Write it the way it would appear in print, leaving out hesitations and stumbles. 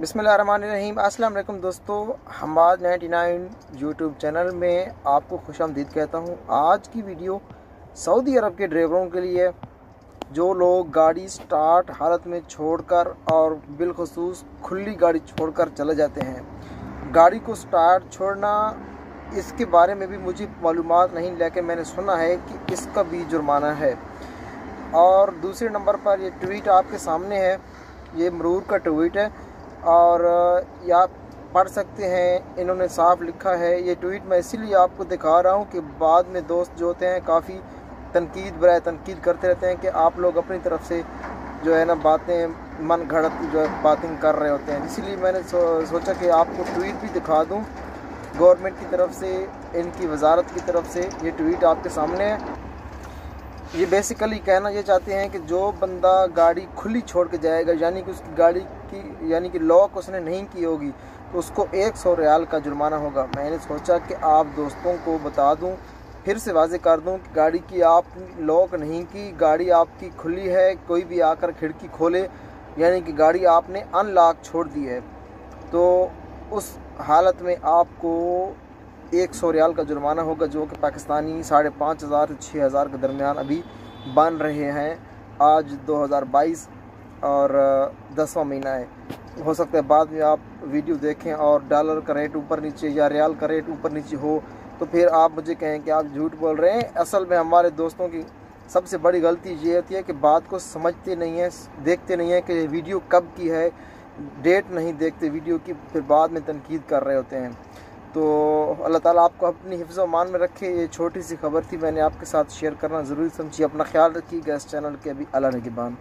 बिस्मिल्लाहिर्रहमानिर्रहीम। अस्सलाम वालेकुम दोस्तों, हमाद 99 यूट्यूब चैनल में आपको खुशामदीद कहता हूँ। आज की वीडियो सऊदी अरब के ड्राइवरों के लिए जो लोग गाड़ी स्टार्ट हालत में छोड़कर और बिलखुसूस खुली गाड़ी छोड़कर चले जाते हैं। गाड़ी को स्टार्ट छोड़ना, इसके बारे में भी मुझे मालूमात नहीं, लेकिन मैंने सुना है कि इसका भी जुर्माना है। और दूसरे नंबर पर ये ट्वीट आपके सामने है, ये मरूर का ट्वीट है और ये आप पढ़ सकते हैं। इन्होंने साफ लिखा है। ये ट्वीट मैं इसीलिए आपको दिखा रहा हूँ कि बाद में दोस्त जो होते हैं काफ़ी तनकीद करते रहते हैं कि आप लोग अपनी तरफ से जो है ना बातें मन घड़त जो है बातें कर रहे होते हैं। इसीलिए मैंने सोचा कि आपको ट्वीट भी दिखा दूँ गवर्नमेंट की तरफ से, इनकी वजारत की तरफ से। ये ट्वीट आपके सामने है। ये बेसिकली कहना ये चाहते हैं कि जो बंदा गाड़ी खुली छोड़ के जाएगा, यानी कि उसकी गाड़ी की लॉक उसने नहीं की होगी, तो उसको 100 रियाल का जुर्माना होगा। मैंने सोचा कि आप दोस्तों को बता दूं, फिर से वाज़े कर दूं कि गाड़ी की आप लॉक नहीं की, गाड़ी आपकी खुली है, कोई भी आकर खिड़की खोले यानी कि गाड़ी आपने अनलॉक छोड़ दी है, तो उस हालत में आपको 100 रियाल का जुर्माना होगा, जो कि पाकिस्तानी 5,500 से 6,000 के दरमियान अभी बन रहे हैं। आज 2022 और 10वां महीना है। हो सकता है बाद में आप वीडियो देखें और डॉलर का रेट ऊपर नीचे या रियाल का रेट ऊपर नीचे हो, तो फिर आप मुझे कहें कि आप झूठ बोल रहे हैं। असल में हमारे दोस्तों की सबसे बड़ी गलती ये होती है कि बात को समझते नहीं हैं, देखते नहीं हैं कि वीडियो कब की है, डेट नहीं देखते वीडियो की, फिर बाद में तनकीद कर रहे होते हैं। तो अल्लाह ताला आपको अपनी हिफ्ज़ मान में रखे। ये छोटी सी खबर थी, मैंने आपके साथ शेयर करना ज़रूरी समझी। अपना ख्याल रखिएगा। इस चैनल के अभी अल्लाह निगहबान।